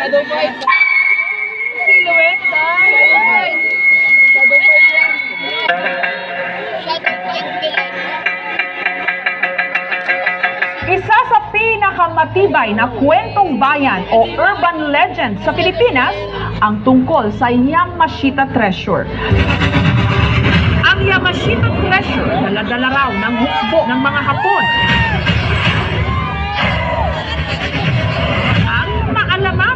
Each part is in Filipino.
Shadow fight. Silhouette, Shadow fight. Shadow fight yan. Shadow fight din. Isa sa pinakamatibay na kwentong bayan o urban legend sa Pilipinas ang tungkol sa Yamashita Treasure. Ang Yamashita Treasure dala-dala raw ng hukbo ng mga Hapon. Ang maalamat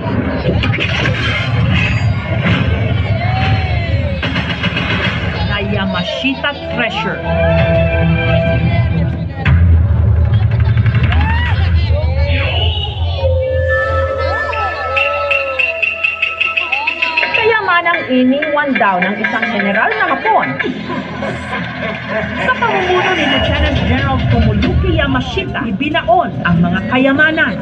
na Yamashita Treasure. Kayamanang iniwan daw ng isang general na Hapon. Sa pamumuno ni Lieutenant General Tomoyuki Yamashita, ibinaon ang mga kayamanan.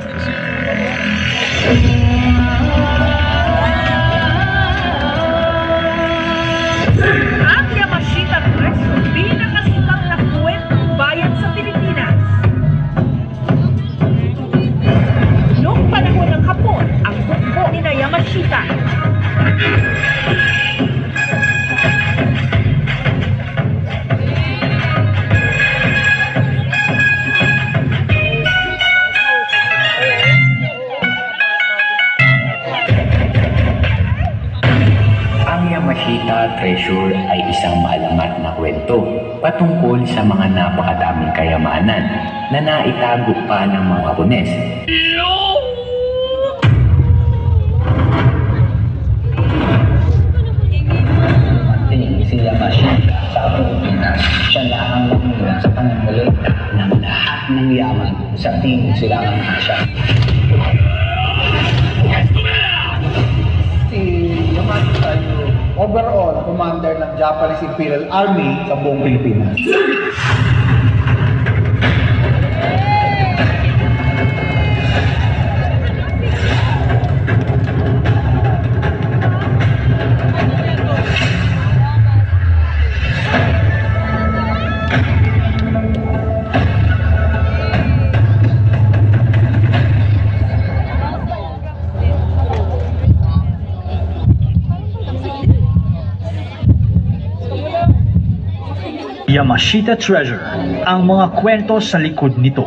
Ang Yamashita Treasure, pinakasikat na kwentong bayan sa Pilipinas. Noong panahon ng Hapon, ang hukbo ni Yamashita. Yamashita Treasure ay isang malamat na kwento patungkol sa mga napakadaming kayamanan na naitago pa ng mga Hapones. Si Yamashita sa Pilipinas, siya lang ang namuna sa panangalita ng lahat ng yaman sa tingin silangang Asya. Si Yamashita yung overall commander ng Japanese Imperial Army sa buong Pilipinas. Yamashita Treasure, ang mga kwento sa likod nito.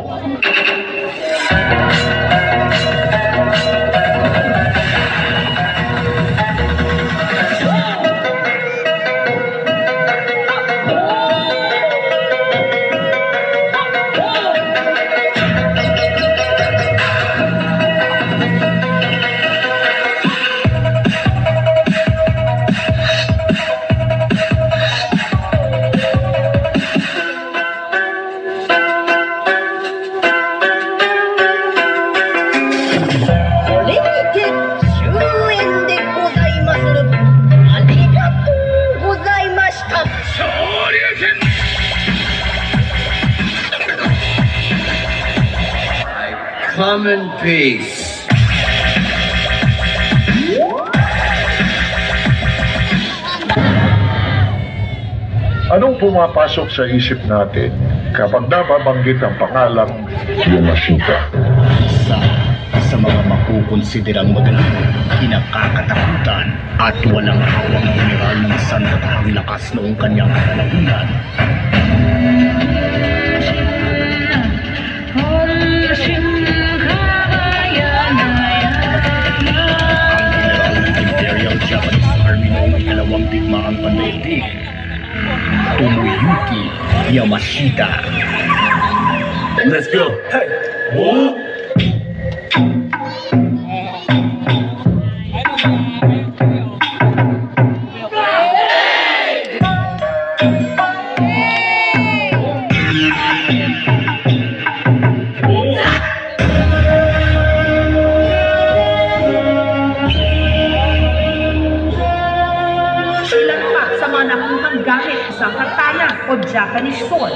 Come in peace. Anong pumapasok sa isip natin kapag nababanggit ang pangalang Yamashita? Sa mga makukonsiderang magaling, kinakakatakutan at walang hawang general ng sandatahang lakas noong kanyang katalahunan. Japanese Army noong ikalawang digmaang pandaigdig, Tomoyuki Yamashita. Let's go. Hey. What? Gamit sa katana o Japanese sword.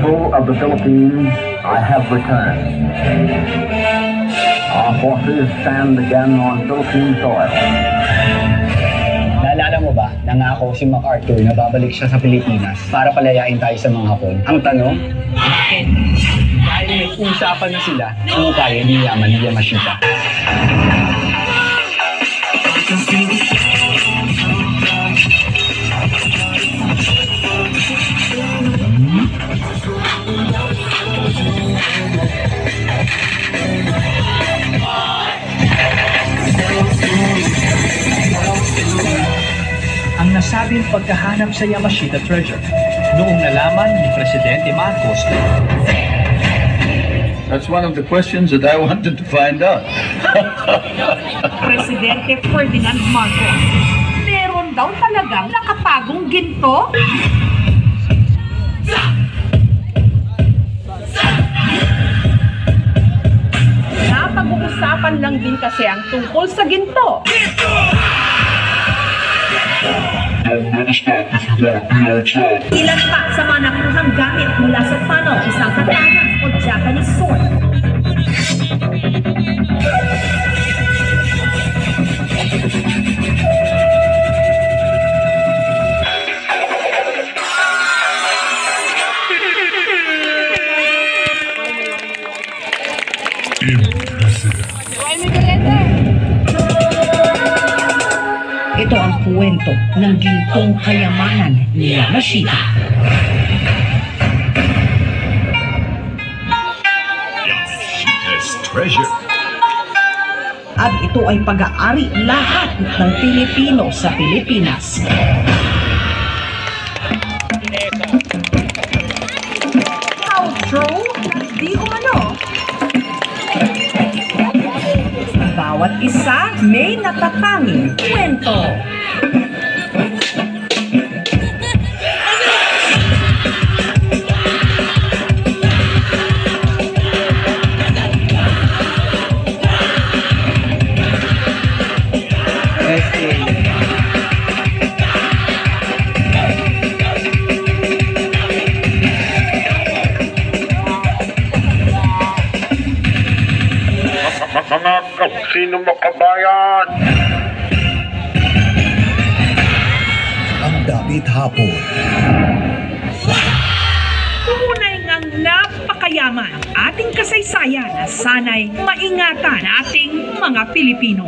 people of the Philippines, I have returned. Our forces stand again on Philippine soil. Naalala mo ba, nangako si MacArthur na babalik siya sa Pilipinas para palayain tayo sa mga Hapon? Ang tanong, bakit? Dahil may usapan na sila kung kaya niyaman ni Yamashita. Ang nasabing pagkahanap sa Yamashita Treasure noong nalaman ni Presidente Marcos. That's one of the questions that I wanted to find out. Presidente Ferdinand Marcos, meron daw talagang nakatagong ginto? Napag-uusapan lang din kasi ang tungkol sa ginto. Ilan pa sa mga nakuhang gamit mula sa tunnel, isang katana o Japanese sword. Ito ang kwento ng gintong kayamanan ni Yamashita. Yamashita's treasure. At ito ay pag-aari lahat ng Pilipino sa Pilipinas. How true? Di umano. Bawat isa may natatanging kwento. Mga sino makabayan! Ang Dapit Hapon. Tunay ngang napakayaman ang ating kasaysayan na sana'y maingatan ating mga Pilipino.